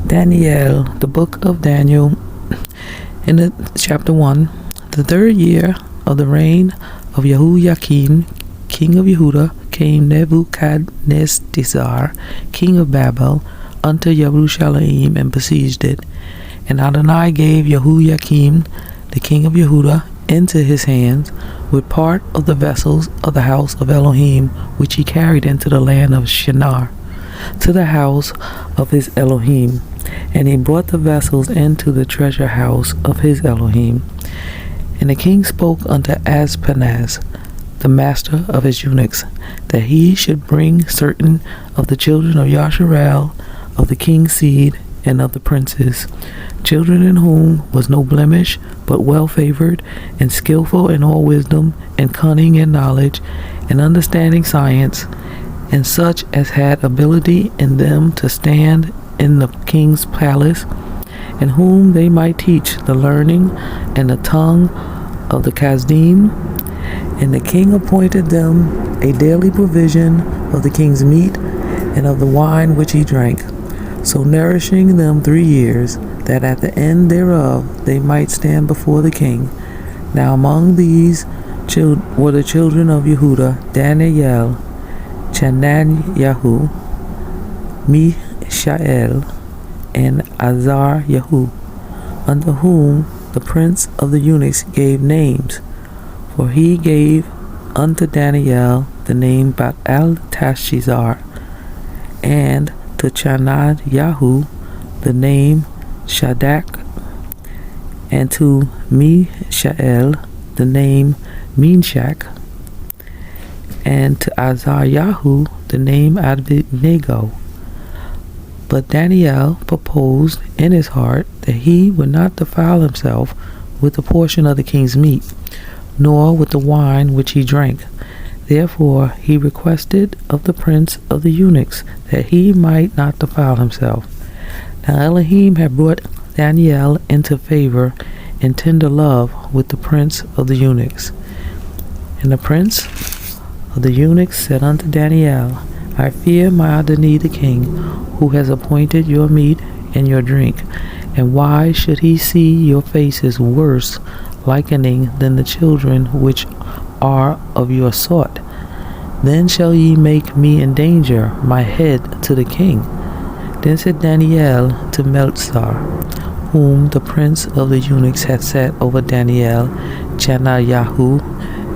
Daniy'el, the book of Daniel, in chapter 1. The third year of the reign of Jehoiakim, king of Yehuda, came Nebuchadnezzar, king of Babel, unto Jerusalem and besieged it. And Adonai gave Jehoiakim, the king of Yehuda, into his hands, with part of the vessels of the house of Elohim, which he carried into the land of Shinar, to the house of his Elohim. And he brought the vessels into the treasure house of his Elohim. And the king spoke unto Aspenaz, the master of his eunuchs, that he should bring certain of the children of Yasharel, of the king's seed, and of the princes, children in whom was no blemish, but well favored, and skillful in all wisdom, and cunning in knowledge, and understanding science, and such as had ability in them to stand in the king's palace, and whom they might teach the learning and the tongue of the Chazdim. And the king appointed them a daily provision of the king's meat and of the wine which he drank, so nourishing them 3 years, that at the end thereof they might stand before the king. Now among these were the children of Yehuda, Daniy'el, Chananyahu, Mishael, and Azaryahu, unto whom the prince of the eunuchs gave names. For he gave unto Daniy'el the name Baal-Tashizar, and to Chananyahu the name Shadak, and to Mishael the name Meshach, and to Azaryahu the name Abednego. But Daniy'el proposed in his heart that he would not defile himself with the portion of the king's meat, nor with the wine which he drank. Therefore he requested of the prince of the eunuchs that he might not defile himself. Now Elohim had brought Daniy'el into favor and tender love with the prince of the eunuchs. And the prince of the eunuchs said unto Daniy'el, I fear my Adonai the king, who has appointed your meat and your drink. And why should he see your faces worse likening than the children which are of your sort? Then shall ye make me endanger my head to the king. Then said Daniy'el to Melzar, whom the prince of the eunuchs had set over Daniy'el, Chananyahu,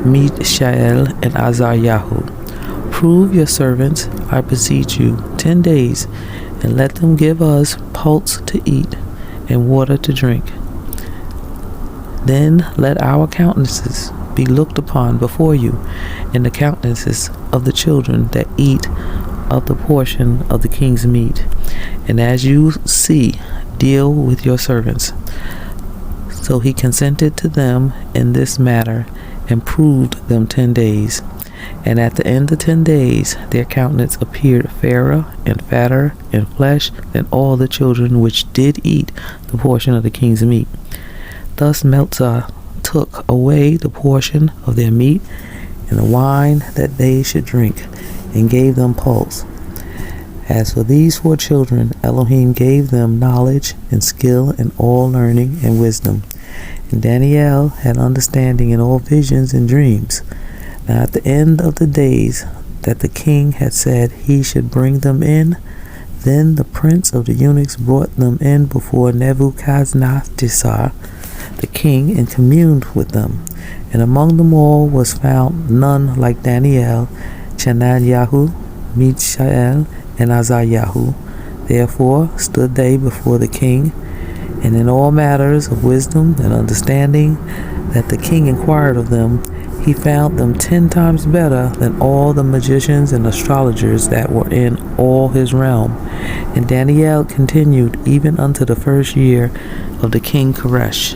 Mishael, and Azaryahu, prove your servants, I beseech you, 10 days, and let them give us pulse to eat and water to drink. Then let our countenances be looked upon before you, and the countenances of the children that eat of the portion of the king's meat. And as you see, deal with your servants. So he consented to them in this matter, and proved them 10 days. And at the end of 10 days, their countenance appeared fairer and fatter in flesh than all the children which did eat the portion of the king's meat. Thus Melzar took away the portion of their meat and the wine that they should drink, and gave them pulse. As for these 4 children, Elohim gave them knowledge and skill in all learning and wisdom. And Daniy'el had understanding in all visions and dreams. Now at the end of the days that the king had said he should bring them in, then the prince of the eunuchs brought them in before Nebuchadnezzar the king, and communed with them. And among them all was found none like Daniy'el, Chananyahu, Mishael, and Azaryahu. Therefore stood they before the king, and in all matters of wisdom and understanding that the king inquired of them, he found them 10 times better than all the magicians and astrologers that were in all his realm. And Daniy'el continued even unto the first year of the king Koresh.